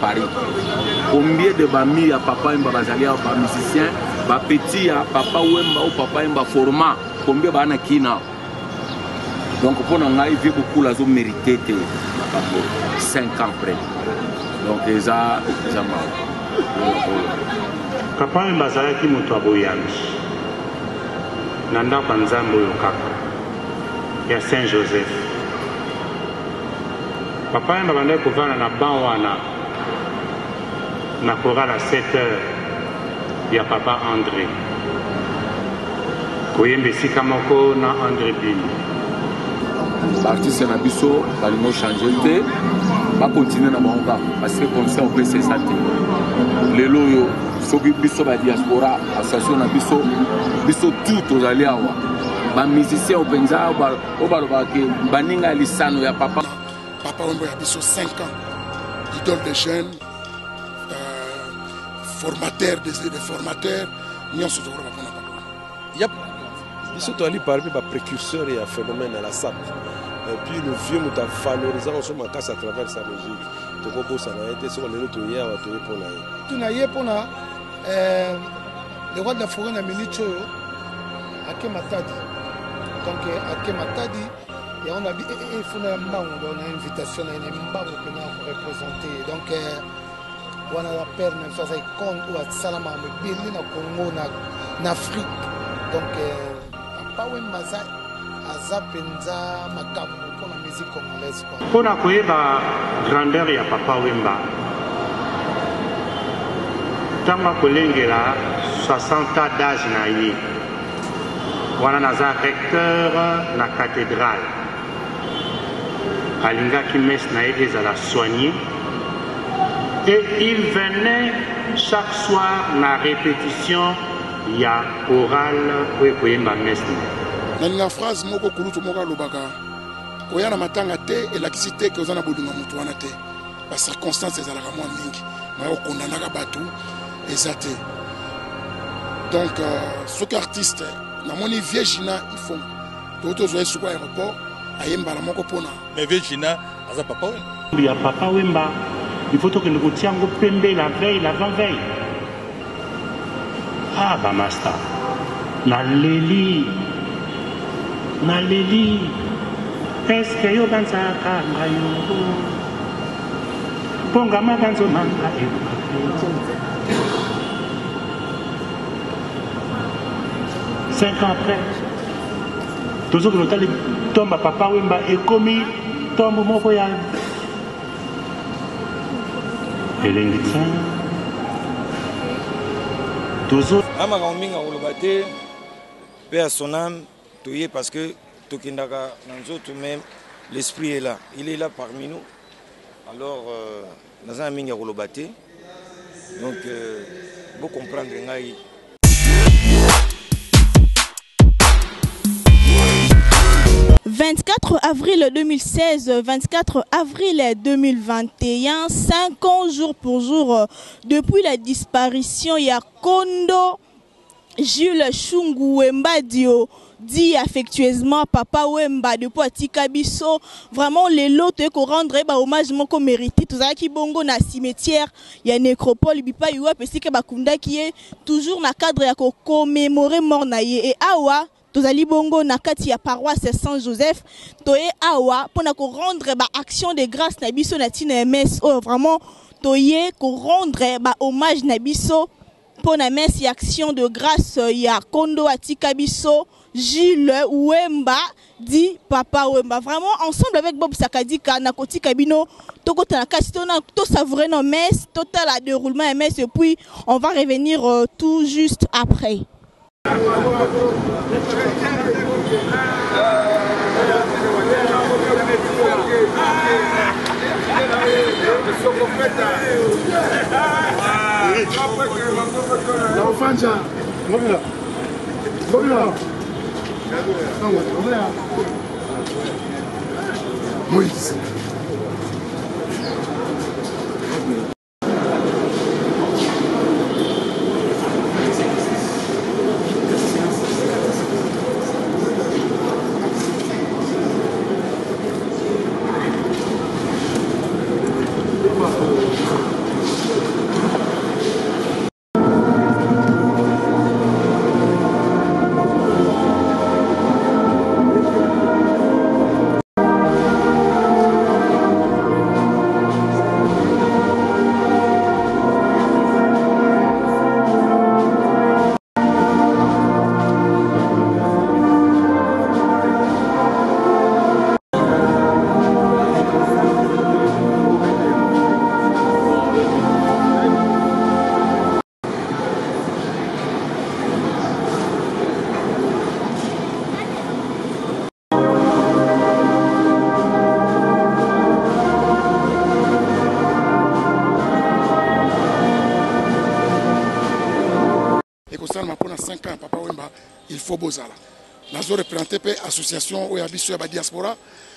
Paris. Combien de familles à papa et babazalia ba musicien, ba petit à papa Wemba ou papa Wemba format, combien ba na kina. Donc pour nous il vient beaucoup la zone mérité que 5 ans après. Donc ça papa Wemba zalaki moto aboyami. Nanda Banzambo Yokaka. Ya Saint Joseph. Papa Wemba bandai kovana na banwana. Na chorale à 7h, il y a papa André. Koyembe Sikamoko na André Bini. L'artiste Nabiso, va nous changer, va continuer dans mon cas. Parce que comme ça, on peut se sentir. Les loyaux, ceux qui sont la diaspora, l'association Nabiso, Biso tout aux alliés. Les musiciens au Benza, au Balobake, Baninga Lissano, il y a papa. Papa Wemba, il y a Biso 5 ans, idole des jeunes. Formateur, des formateurs, nous sommes toujours là. Ils sont allés parmi les précurseurs et un phénomène à la SAP. Et puis le vieux nous a valorisé en ce moment à travers sa musique. Donc on ça a été sur les autres hier à tuer pour naïe. Tu n'as pas na le roi de la forêt na milicho à Kematadi. Donc à Kematadi et on a dit il faut na mbango on a invitation na mbango que nous représenter. Donc on a la paix na fasa icon ou à salama me bili na Congo na Afrique. Donc papa Wemba aza penza makabu pour la musique congolaise quoi. Pour na koyeba grandeur ya papa Wemba. Tamba kolengela 60 ans d'âge na ye. Wana naza recteur na cathédrale. Alinga ki mes na ye ezala soigné. Et il venait chaque soir na répétition ya chorale pour koyemba messe. Na phrase moko kulutu moko lobaka koya na matanga te elakisite ke ozana bodunga mutu wana te ba circonstances ezalaka mwa mingi na okondana batu ezate. Donc ce qu'artiste na moni Viegina il faut toto zo esuko aéroport ayemba la moko pona. Mais Viegina aza papa Wemba. Il y a papa Wemba. Il faut que nous tiennes pembe la veille, l'avant-veille. Ah, bah, master. Na leli. Est-ce que yo banza kanga yo? Ponga maganzo manga e. 5 ans après. Toujours que l'hôtel tombe à papa Wemba et commis tombe mon voyage. Amaka ominga olobate paix à son âme toyé parce que tokendaka nanzoto même l'esprit est là, il est là parmi nous. Alors naza minga olobate donc vous comprendre ngai. « 24 avril 2016, 24 avril 2021, 5 ans jour pour jour depuis la disparition, il y a Kondo Jules Shungu Wemba Dio, dit affectueusement Papa Wemba depuis Atika Biso. Vraiment, les lots qu'on rendre hommage qu'on mérite. Tout ça qui bongo na cimetière, il y a nécropole, il pas eu parce que Bakunda qui est toujours na cadre à commémorer mort naïe et awa. Tozali bongo na kati ya paroisse Saint Joseph toye awa pour ko rendre ba action de grâce na biso na tina MS oh vraiment toye ko rendre ba hommage na biso pour na messe y action de grâce ya Kondo atika biso Jules Wemba dit Papa Wemba vraiment ensemble avec Bob Sakadika na kotika bino tokota na kati tona to savourer nos messes total à déroulement MS et puis on va revenir tout juste après. Moïse. Il faut bozala. Nous avons représenté l'association Oyabiso Yaba Diaspora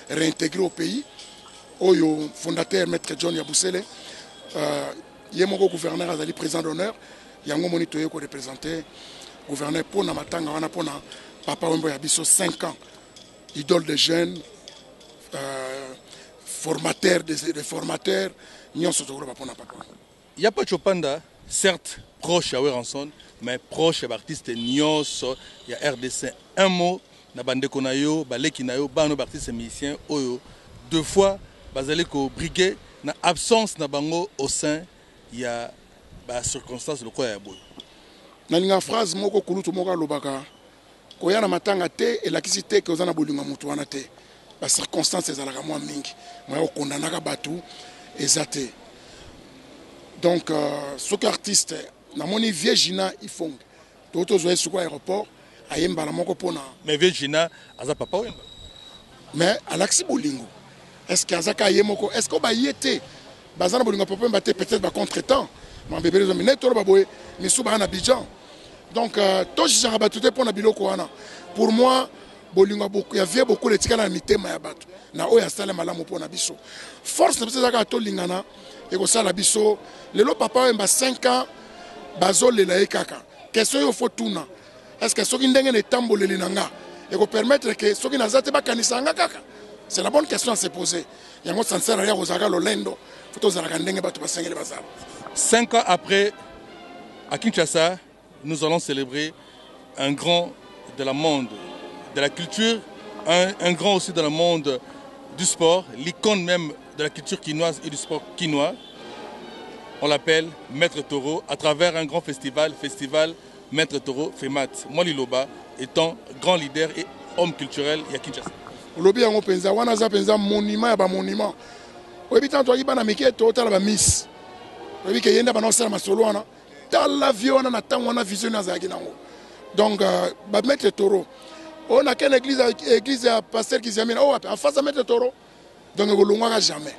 réintégrée au pays. Le fondateur Maître John Yabusele, il y a mon gouverneur Azali président d'honneur. Il y a un moniteur qui représenté gouverneur pour Namatanga, on a pour Papa Wembo Yabiso 5 ans, idole de jeunes, formateur des formateurs. Il n'y a pas de Chopanda, certes proche à Weranson, mais proche à l'artiste Nyos, il y a RDC. Un mot, na bande konayo, baleki nayo, bano artiste musicien, oyo. 2 fois, bazale ko briguer, na absence na bango au sein, il y a ba circonstance le quoi ya boy. Na linga phrase moko kulutu moka lobaka. Koya na matanga te et la kisite ke ozana bolinga mutu wana te. Ba circonstance ezalaka mwa mingi. Moya okondana batu ezate. Donc ce qu'artiste na moni Viegina ifong. Toto zoé sur aéroport ayemba la moko pona. Mais Viegina aza papa wemba. Mais Alexis Bolingo. Est-ce qu'azaka yemoko est-ce qu'on ba yete bazana bolingo papa wemba te peut-être ba contretemps. Mon bébé les hommes toro baboye misuba na Abidjan. Donc to jara batute pona biloko wana. Pour moi bolingo beaucoup il y avait beaucoup de tika na mitema ya batu. Na oya sala malamu pona biso. Force na biso zaka to lingana et ko sala biso lelo papa wemba 5 ans bazole la ekaka. Question yo faut tuna. Est-ce que soki ndenge ne tamboleli nanga et ko permettre que soki nazate ba kanisa nga kaka. C'est la bonne question à se poser. Yango sincère ya kozaka lolendo. Faut ozala ndenge batu basengeli bazala. 5 ans après, à Kinshasa, nous allons célébrer un grand de la monde, de la culture, un grand aussi dans le monde du sport, l'icône même de la culture quinoise et du sport quinois. On l'appelle Maître Toro à travers un grand festival, Maître Toro FEMAT. Moi, Liloba, étant grand leader et homme culturel à Kinshasa. Lobi yango penza wana za penza monument ya ba monument. Oyebitan to yibana mike to tala ba miss. Oyebi ke yenda bana osala masolo wana. Tala viona na tango na vision na zaki nango. Donc ba Maître Toro. On a qu'une église à pasteur qui s'amène en face à Maître Toro. Donc on ne jamais.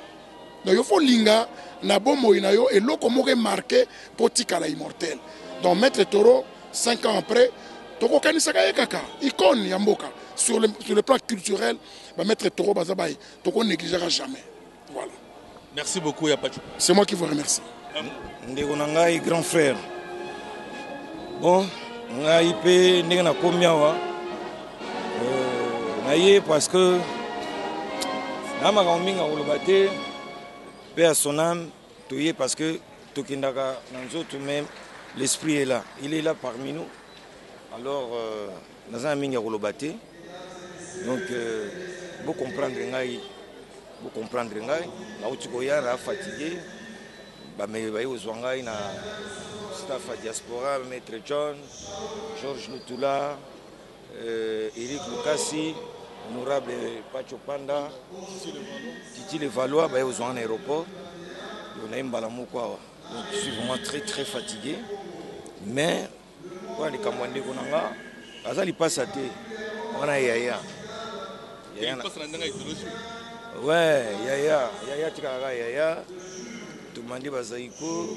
Donc il faut linga na bomo inayo et l'eau comme marqué pour tika la immortel. Donc Maître Toro 5 ans après toko kanisaka ekaka icône ya mboka sur le plan culturel ba Maître Toro bazabai toko négligera jamais. Voilà. Merci beaucoup Yapacho. C'est moi qui vous remercie. Ndeko nangai grand frère. Bon, ngai pe ndenge na komia wa naye parce que namaka minga oloba te paix à son âme toye parce que tokendaka na nzoto même l'esprit est là, il est là parmi nous. Alors naza minga oloba te. Donc vous comprendre ngai na utikoya na fatigué ba me ba yozwa ngai na staff à diaspora Maître John, Georges Lutula, Eric Lukasi, honorable Pacho Panda, Titi Le Valois, bah, aux en aéroport. On a un balamou quoi. Donc je suis vraiment très fatigué. Mais quoi les Kamwande Konanga, Azali passe à thé. On a Yaya. Ouais, Yaya Tikara Yaya. Tout le monde bazaïko.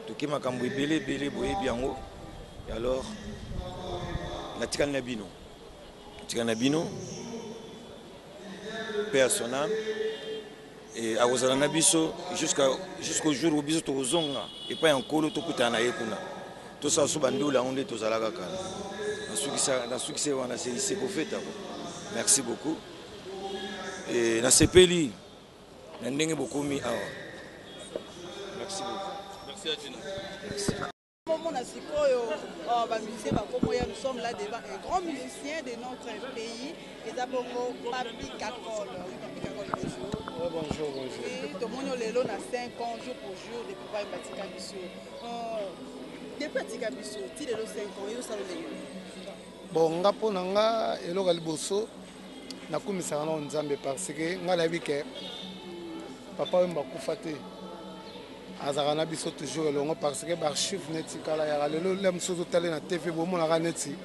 Tout qui m'a camoué belé boye biango. Et alors la Tikanabino. Tikanabino, paix à son âme, et à Ozanabiso jusqu'au jour où Biso Tozonga, et pas encore le Tokutana Ekuna. Tout ça, sous Bandou, la onde est aux Alagaka. Dans ce qui s'est c'est pour faire. Merci beaucoup. Et dans ces pays, na ndenge bokomi awa. Merci beaucoup. Merci à Gina. Merci. Nous sommes là devant un grand musicien de notre pays, et d'abord Papi Kakol. Bonjour, bonjour. Et tout le monde est là 5 ans, jour pour jour, depuis que Batika Bisso. Depuis Batika Bisso, tu es là 5 ans, et où ça le bon, ngapo nanga elo galiboso na kumisaka na nzambe parce que nga la que papa wemba kufate azaka na biso toujours elongo parce que archive neti kala ya lelo le msozo tale na TV bomo na neti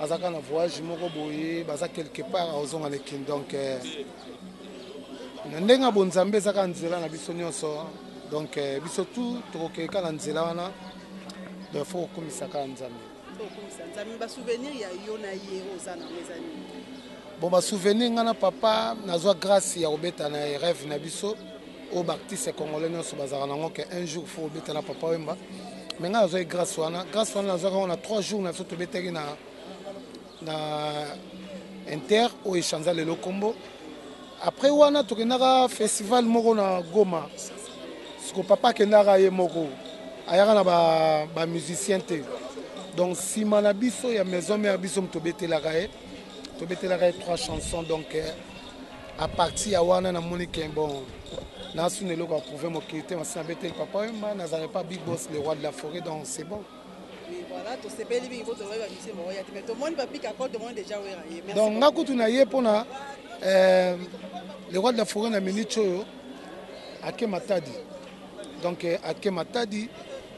azaka na voyage moko boye baza quelque part ozonga le kin donc ndenga bonzambe zaka nzela na biso nyonso donc biso tout tokokeka na nzela wana donc faut kumisaka nzambe. Bon, ma souvenir, ngana papa, nazwa grâce ya obeta na rêve na biso, au artiste congolais nyonso bazaka nango que un jour faut obeta na papa wemba. Mais ngana nazwa grâce wana nazwa on a 3 jours na so tobetaki na Inter au échange le combo. Après wana tokenaka festival moko na Goma. Siko papa kenaka ye moko. Ayaka na ba musicien te. Donc si manabiso ya maison mère biso tobete la 3 chansons donc à partir à wana na monique bon na sunelo ko prouver mon qualité ma sabete le papa ma n'avait pas Big Boss le roi de la forêt donc c'est bon. Oui voilà to c'est beli bingo to va monsieur mo ya mais tout le monde Papi Kakol tout le monde déjà wera. Merci. Donc ngakutu na ye pona le roi de la forêt na minicho ake matadi. Donc ake matadi.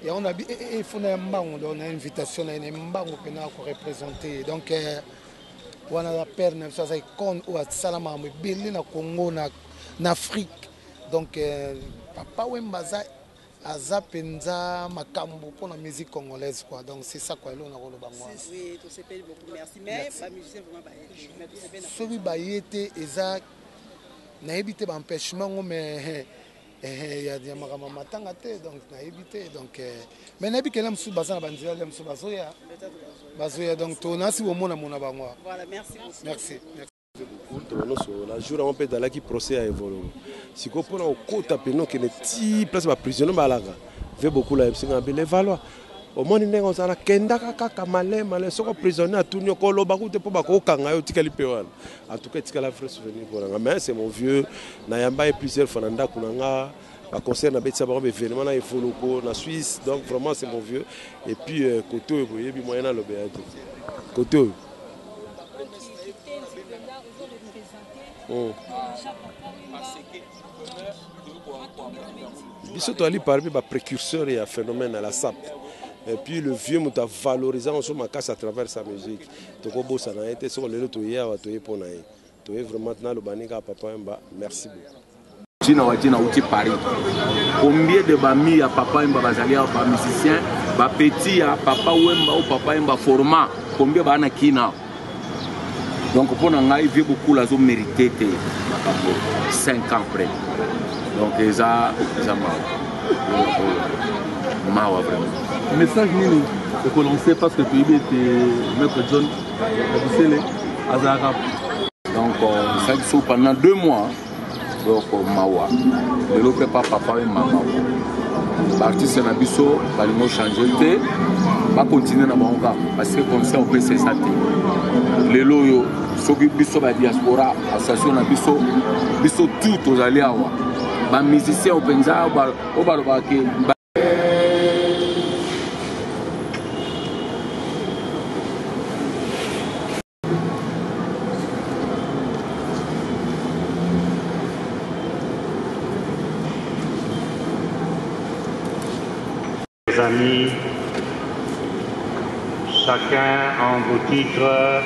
Et on a dit il faut une invitation à une mbango pour représenter donc on a la perne ça c'est con ou à salama mais belé na Congo na Afrique donc papa wembaza aza penza makambo pour la musique congolaise quoi donc c'est ça quoi là on a rolo bango oui tout s'appelle beaucoup merci mais pas musicien vraiment ba mais tout s'appelle celui ba yete eza na éviter empêchement mais il y a des magasins matanga te donc na éviter donc mais na bikela msu bazana banzela le msu bazoya donc tona si bomona mona bango voilà merci beaucoup merci la jour on peut dans la qui procès à évoluer si qu'on prend au côté peno que les petits place ba prisonnier balaka fait beaucoup la MC ngabele valoir au moins ndenge ozala kenda kaka malema soko prisonnier atunyo ko loba ku te po bakokanga yo tikali pewana en tout cas tikala vrai souvenir pour nga mais c'est mon vieux na yamba et plusieurs fois nda kunanga ba concert na betsa ba événement na Efoloko na Suisse donc vraiment c'est mon vieux et puis côté boyebi moyen na lobéate côté biso to ali parmi ba précurseur et phénomène à la SAP. Et puis le vieux m'a valorisé en ma casse à travers sa musique. Toko bossa na été sur le to hier wa to yepona yi. To est vraiment na lo baninga papa Mba. Merci beaucoup. Tina watina uti Paris. Combien de bami ya papa Mba bazali ba musicien, ba petit ya papa Wemba ou papa Mba format, combien ba na kina. Donc pour ngai vieux beaucoup la zo mérité 5 ans après. Donc ça mawa vraiment. Message nini que l'on sait parce que tu es maître John Abisele Azara. Donc ça pendant 2 mois donc mawa le lope papa et maman l'artiste na biso balimo changer te va continuer na bango parce que comme ça on peut c'est ça le loyo soki biso ba diaspora association na biso tout aux alliés awa ba musicien openza o baloba ke amis, chacun en vos titres.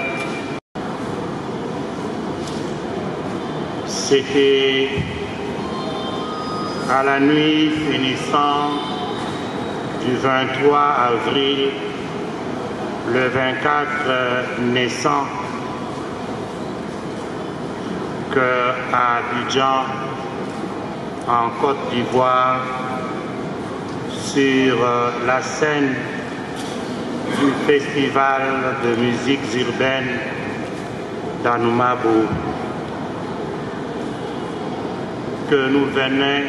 C'était à la nuit finissant du 23 avril, le 24 naissant, que à Abidjan, en Côte d'Ivoire, sur la scène du festival de musique urbaine d'Anoumabou, que nous venait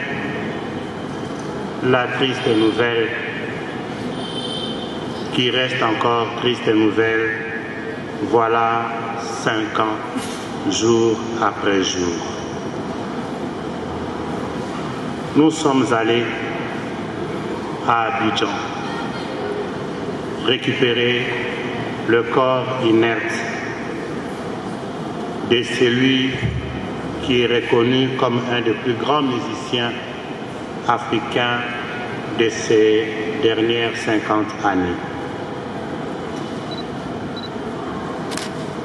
la triste nouvelle, qui reste encore triste nouvelle, voilà 5 ans, jour après jour. Nous sommes allés à Abidjan récupérer le corps inerte de celui qui est reconnu comme un des plus grands musiciens africains de ces dernières 50 années.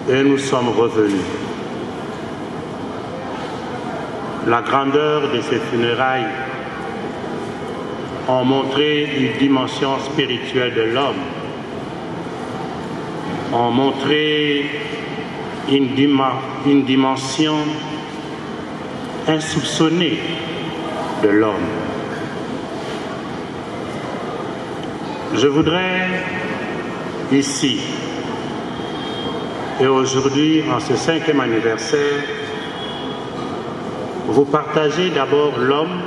Et nous sommes revenus. La grandeur de ces funérailles ont montré une dimension spirituelle de l'homme, ont montré une dimension insoupçonnée de l'homme. Je voudrais ici et aujourd'hui, en ce 5e anniversaire, vous partager d'abord l'homme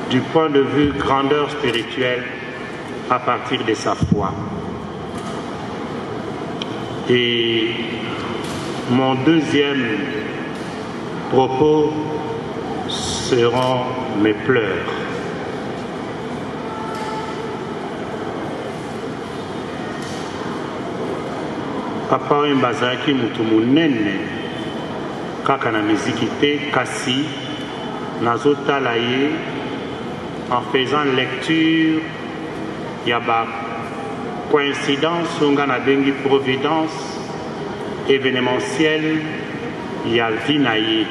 du point de vue grandeur spirituelle à partir de sa foi. Et mon deuxième propos seront mes pleurs. Papa Wemba azalaki mutu munene kaka na miziki te, kasi nazotala ye en faisant lecture ya ba coïncidence onga na bengi providence événementielle ya vie na ye.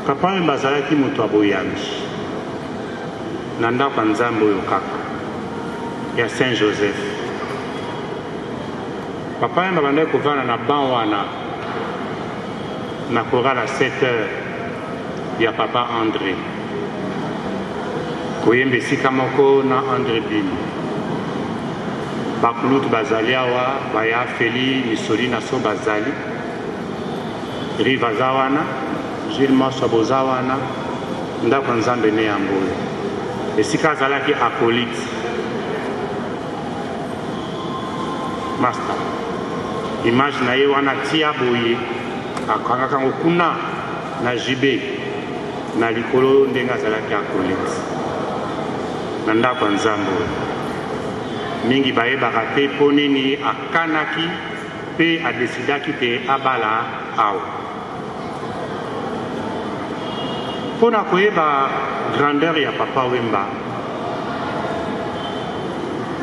Papa Wemba azalaki mutu aboyambi na ndako ya Nzambe oyo kaka ya Saint Joseph. Papa Wemba bandaki kovanda na ban wana na chorale à 7 heures ya Papa André koyemba esika moko na André Bini. Bakulutu bazali awa baya Feli Misoli na so bazali Riva aza wana, Gilles Mosso boza wana, ndako ya Nzambe ne yango oyo. Esika azalaki acolyte master. Image na ye wana tia boye akangaka ngo kuna na jibe na likolo ndenge azalaki acolyte na ndako ya Nzambe oyo. Mingi bayebaka te mpo nini akanaki mpe adesidaki te abala awa. Mpo na koyeba grandeur ya Papa Wemba,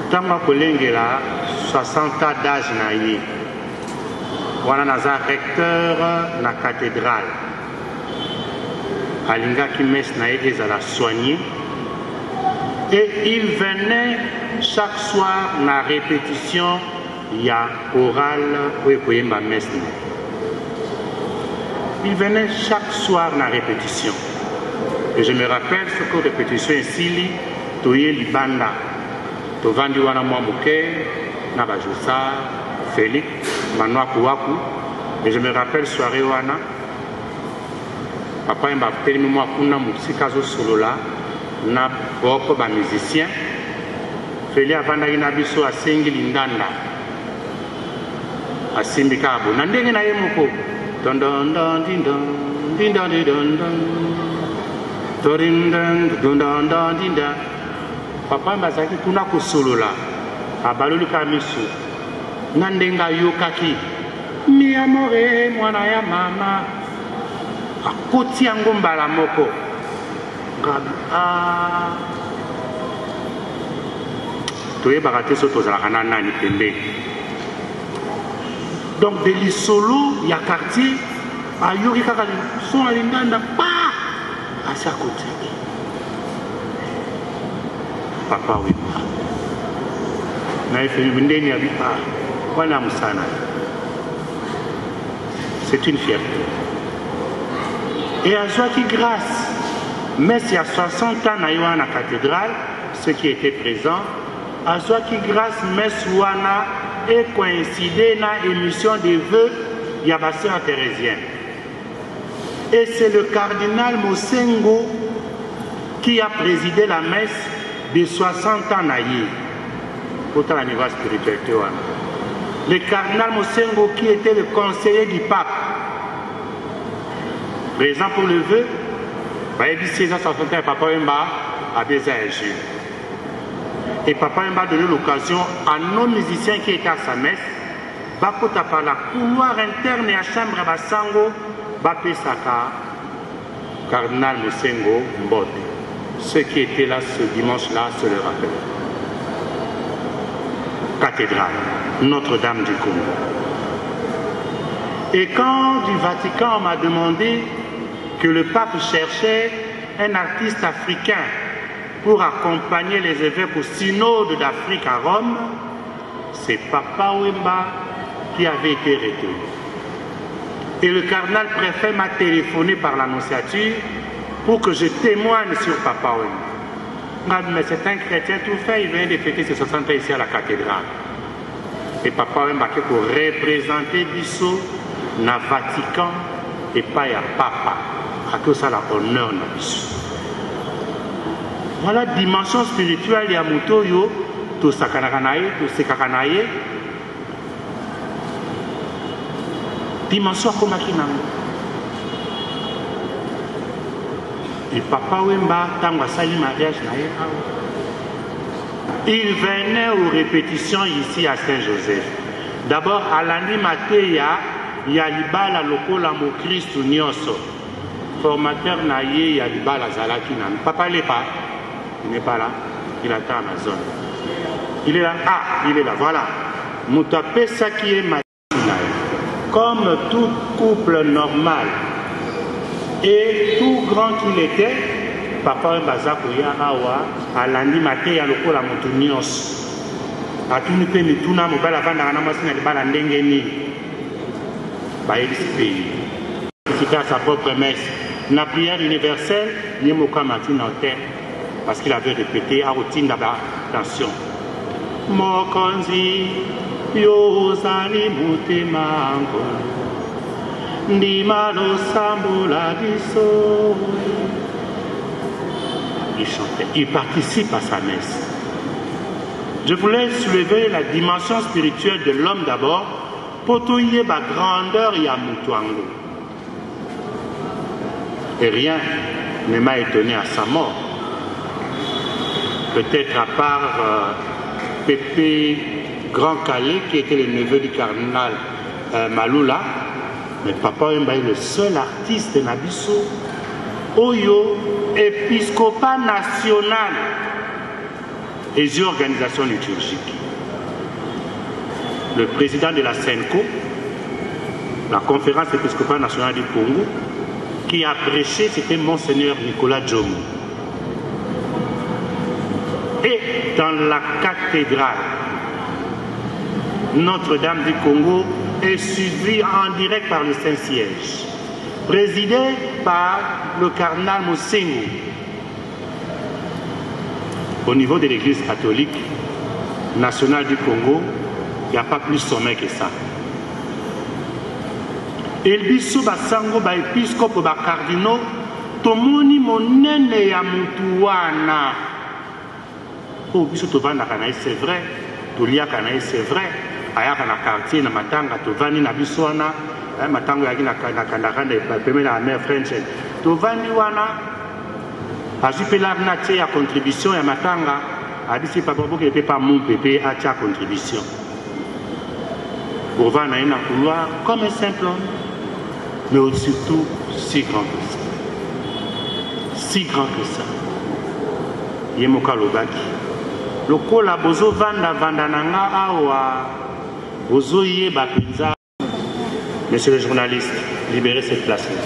ntango akolengela 60 ans d'âge na ye wana naza recteur na cathédrale, alingaki messe na ye ezala soigné et il venait chaque soir na répétition ya chorale oyo koyemba messe. Il venait chaque soir na répétition. Et je me rappelle ce que répétition esili toye libanda tovandi wana mwa moke na bajosa Félix manwaku waku. Et je me rappelle soirée wana Papa Wemba telemi mwa kuna musika azosolola na boko ba musicien. Félix avandaki na biso asengi lindanda asimbi kabo na ndenge na ye moko don don don din don din don din don don din don. Papa Wemba azalaki kuna kosolola abaloli ka miso na ndenge ayokaki mi amore mwana ya mama akoti yango mbala moko ngabi toyebaka te so tozalaka na nani pembeni. Donc de lisolo ya quartier ayoki kaka son alindanda pa asi akoti Papa Wemba na efeli ndeni ya bipa wana musana. C'est une fierté. Et à Joaki grâce, mais il y a 60 ans à la cathédrale, ceux qui étaient présents, à Joaki grâce, mais Wana et coïncidé na émission de vœux ya ba sœur thérésien. Et c'est le cardinal Mosengo qui a présidé la messe de 60 ans naïe. Autant à niveau spirituel. Le cardinal Mosengo qui était le conseiller du pape. Présent pour le vœu, il 1661, Papa Wemba a besoin de Dieu. Et Papa Wemba a donné l'occasion à nos musiciens qui étaient à sa messe, bakota par la couloir interne et à chambre à Basango, Bapesaka, cardinal Mosengo Mbote. Ceux qui étaient là ce dimanche-là se le rappellent. Cathédrale, Notre-Dame du Congo. Et quand du Vatican on m'a demandé que le pape cherchait un artiste africain pour accompagner les évêques au synode d'Afrique à Rome, c'est Papa Wemba qui avait été retenu. Et le cardinal préfet m'a téléphoné par l'annonciature pour que je témoigne sur Papa Wemba. Mais c'est un chrétien tout fait, il vient de fêter ses 60 ans ici à la cathédrale. Et Papa Wemba qui pour représenter Bissot na Vatican et pas à Papa. À tout ça, l'honneur na Bissot. Voilà la dimension spirituelle de Yamutoyo, tout ça tout ce kakanaye. Dimension comme Akinango. Et Papa Wemba, tango sali mariage naye. Il venait aux répétitions ici à Saint-Joseph. D'abord, à l'animatéa, il y a Libala Lokola Mo Christ Nyoso. Formateur naye, il y a Libala Zalaki Nan. Papa n'est pas. Il n'est pas là. Il attend à la zone. Il est là. Ah, il est là. Voilà. Moutapé ça qui est ma. Comme tout couple normal et tout grand qu'il était, Papa Mbaza Koya Awa, à l'animaté à l'oko la montunios. À tout nous peut nous tourner, mobile avant d'en avoir de bala ndengeni. C'est à sa propre messe. La prière universelle, Niemoka Martin en terre, parce qu'il avait répété à routine d'abord. Attention. Mokonzi. Yozali mutemango Ndimalo sambola biso. Il chantait, il participe à sa messe. Je voulais soulever la dimension spirituelle de l'homme d'abord, pour touiller ma grandeur et à Mutuango. Et rien ne m'a étonné à sa mort. Peut-être à part Pépé Grand Calais, qui était le neveu du cardinal Malula, mais Papa Wemba est le seul artiste Nabiso, Oyo, épiscopat national et des organisations liturgiques. Le président de la SENCO, la conférence épiscopale nationale du Congo, qui a prêché, c'était Monseigneur Nicolas Djomo. Et dans la cathédrale, Notre-Dame du Congo est suivie en direct par le Saint-Siège, présidé par le cardinal Mosengo. Au niveau de l'Église catholique nationale du Congo, il n'y a pas plus sommet que ça. Et le biso basango ba épiscope ba cardinaux, tomoni monene ya mutuana. Oh, biso tovanda kanaï, c'est vrai. Tolia kanaï, c'est vrai. Ayaka na quartier na matanga tovani na biso wana matango yaki na kandakanda peme na mère French tovani wana azipela na tie ya contribution ya matanga abisi papa boke pe pas mon pépé a tia contribution pour vana na couloir comme un simple homme mais surtout si grand que ça, si grand que ça. Yemoka lobaki lokola bozo vanda vanda nanga awa. Monsieur le journaliste, libérez cette place-là.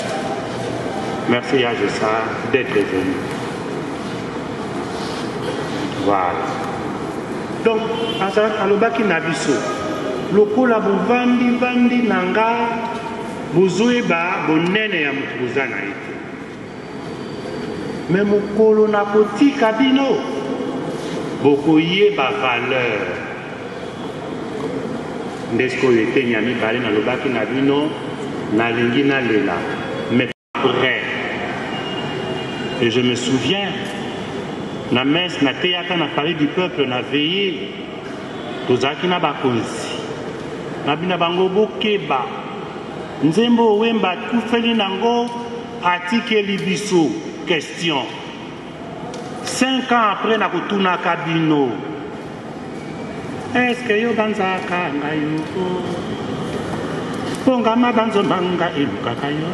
Merci à Jessa d'être venu. Voilà. Donc, à l'obaki nabiso, lokola bovandi vandi nanga, bozoeba bonene ya mutubuzana ite. Mais mokolo na poti kabino, bokoye ba valeur. Ndesco était Nyami Balé dans le bac qui n'a vu non, n'a lingi n'a lela. Mais après, et je me souviens, la messe n'a théâtre n'a parlé du peuple n'a veillé. Tozaki na bakonzi. Na bina bango bokeba. Nzembo wemba kufeli nango atike libiso. Question. 5 ans après na kutuna kabino. Est-ce que yo banzaka ngayo? Ponga mabanzo manga elukaka yo.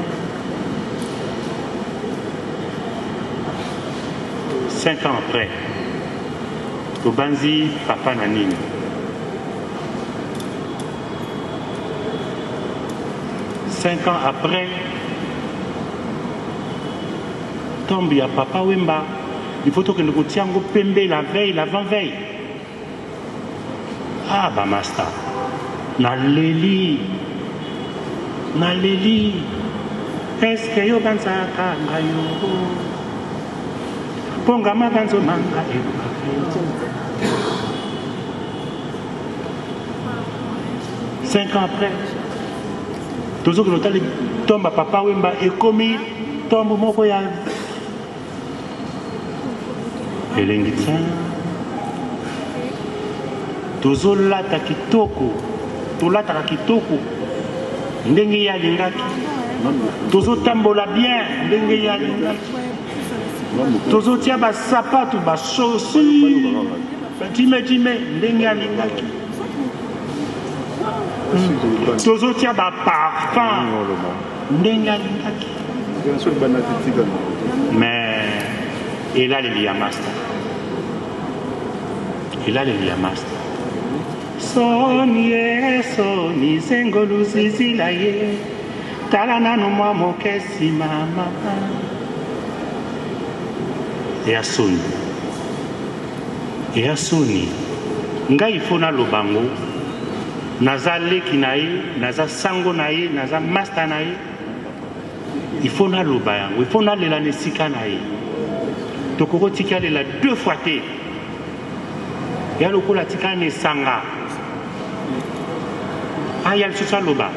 5 ans après, Tobanzi papa nanini. 5 ans après, tombe ya papa Wemba. Il faut que nous tiennes pembe la veille, l'avant-veille. Ah bah master, na leli, est-ce que yo banzaka ngayo? Ponga mabanzo manga eluka. 5 ans après, toujours que nous tombe à papa Wemba et commis tombe moko ya elengitsa. Tozolata kitoko, tolataka kitoko, ndenge ya lingaki. Tozotambola bien, ndenge ya lingaki. Tozotia ba sapatu, ba chaussures, jime, ndenge ya lingaki. Tozotia ba parfum, ndenge ya lingaki. Mais il a les liamaster. Soni zengolu zizila ye talana no mwa mokesi mama e asoni ngai fona lobango naza leki na ye naza sango na ye naza master na ye ifona loba yango ifona lela nesika na ye tokoko tika lela 2 fois te ya lokola tika nesanga aya lisusu aloba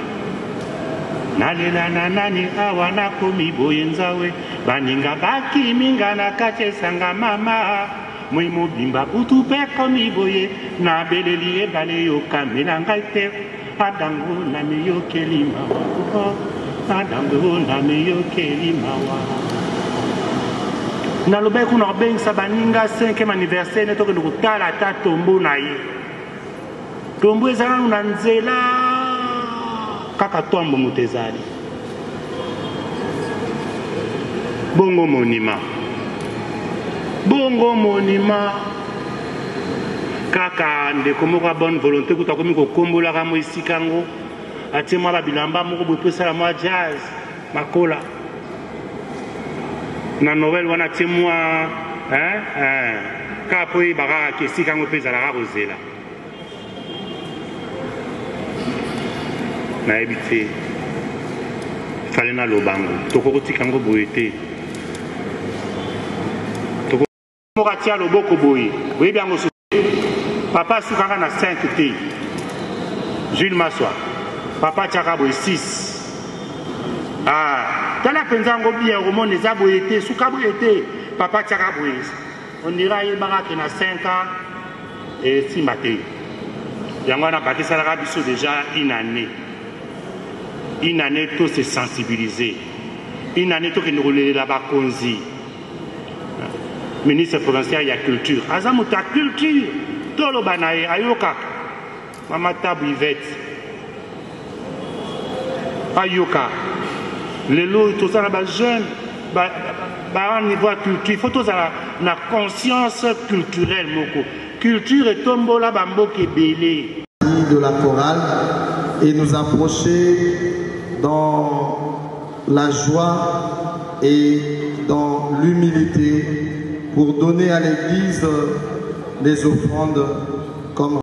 nalela na nani awa nakomi boye nzawe baninga bakiminga na kati esanga mama moi mobimba butu mpe komi boye nabeleli ebale yokamela ngai te adango nameyokeli mawa adango nameyokeli mawa nalobaki kuna kobengisa baninga 5e anniversaire ne tokende kotala ata tombo na ye tombo ezala na nzela kaka tombo moto ezali bongo monima kaka ndeko moko ya bonne volonté kuta komi kokombolaka mo esika yango atie mwa babilamba moko boye mpo esala mwa jazz makola na novel wana atie mwa kaka mpo eyebaka kaka esika yango mpe ezalaka kozela nayebi te fale na lobango tokokotika yango boye te tokomoka atia loboko boye oyebi yango papa asukaka na 5 te Jules Maswa papa atiaka boye 6 tala mpenza yango bien omona eza boye te suka boye te papa atiaka boye ondira ayebaka ke na 5 ans esimba te yango wana bakisalaka biso déjà une année tout se sensibiliser une année tout que nous relève la bakonzi ministre provincial il y a culture azamuta culture tout le banaye ayoka mama tabu Yvette ayoka lelo tout ça ba jeune ba niveau culture il faut tout ça na conscience culturelle moko culture et tombola bamboke belé de la chorale et nous approcher dans la joie et dans l'humilité pour donner à l'Église des offrandes comme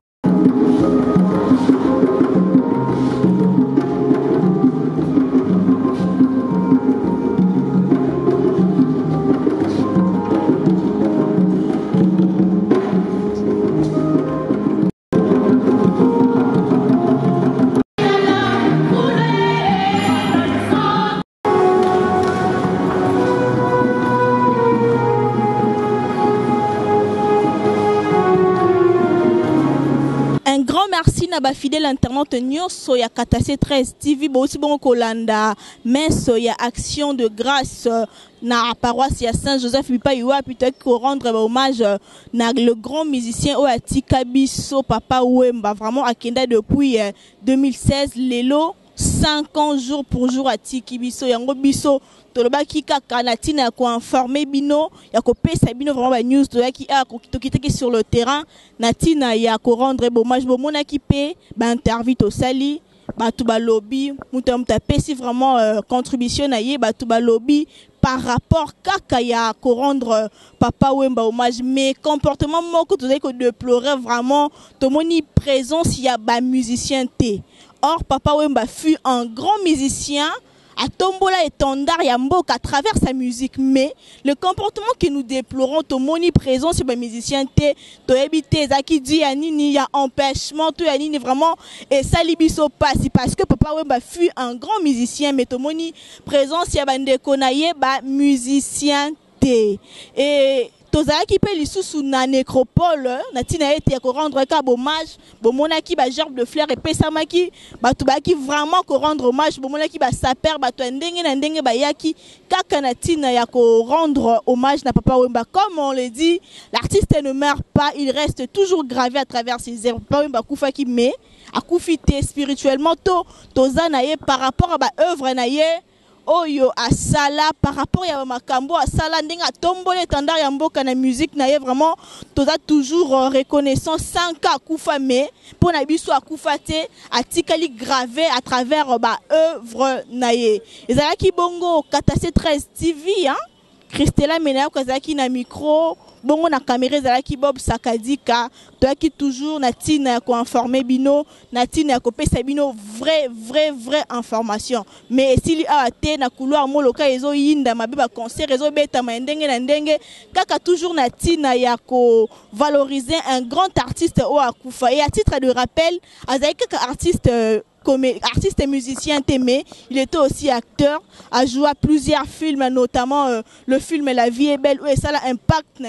na ba fidèle internaute nyonso ya Katase 13 TV aussi bon kolanda messe ya action de grâce na paroisse ya Saint-Joseph Bipaiwa plutôt que rendre hommage na le grand musicien Oatika Biso Papa Wemba vraiment akenda depuis 2016 lelo 50 jours pour jour à Tiki Biso yango Biso tolobaki kaka na tina ko informer bino ya ko pesa bino vraiment ba news to yaki a ko kitokiteki sur le terrain na tina ya ko rendre hommage bo monaki pe ba interview to sali batu ba lobby muta pesi vraiment contribution na ye batu ba lobby par rapport kaka ya ko rendre Papa Wemba hommage mais comportement moko to ko déplorer vraiment to moni présence ya ba musicien té. Or Papa Wemba fut un grand musicien à tombola et tondar yamboka à travers sa musique, mais le comportement que nous déplorons, ton omniprésence sur les musiciens, to habité zaki dit yanini ya empêchement, to yanini vraiment et ça libiso passe parce que Papa Wemba fut un grand musicien, mais ton omniprésence ya bande konaye ba musicien et tozalaki pe lisusu na nécropole na tina ete ko rendre ka hommage bomonaki ba gerbe de fleurs et pesamaki batu baki vraiment ko rendre hommage bomonaki ba saper batu ndenge na ndenge ba yaki kaka na tina ya ko rendre hommage na Papa Wemba. Comme on le dit, l'artiste ne meurt pas, il reste toujours gravé à travers ses œuvres. Papa Wemba kufaki mais akufite spirituellement toza na ye par rapport à ba œuvre na ye oyo asala par rapport ya makambo asala ndenga tombole tandar ya mboka na musique na ye vraiment toza toujours reconnaissant sans ka kufa mais pour na biso akufa te atikali gravé à travers ba œuvre na ye ezalaki bongo Katase 13 TV hein Christella Menaya kozaki na micro bongo na caméra ezalaki Bob Sakadika toaki toujours na tina ko informer bino na tina ko pesa bino vraie information mais sili ate na couloir moloka ezo yinda mabe ba concert ezo beta ndenge na ndenge kaka toujours na tina ya ko valoriser un grand artiste o akufa et à titre de rappel azalaki kaka artiste et musicien aimé, il était aussi acteur, a joué à plusieurs films, notamment le film La vie est belle, où ça a impact,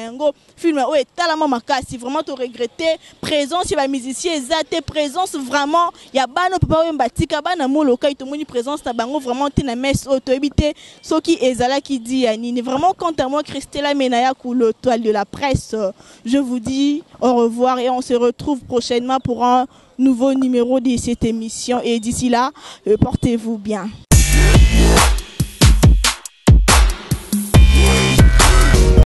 film où est tellement makasi, vraiment tu regretter présence, il y a musicien, ils présence vraiment, il y a bano Papa Wemba tika bana moloka, il te moni présence, ta bango vraiment t'es na messe auto éviter, ce qui est là qui dit Anine. Vraiment quant à moi Christella Menaya pour le toile de la presse, je vous dis au revoir et on se retrouve prochainement pour un nouveau numéro de cette émission et d'ici là, portez-vous bien.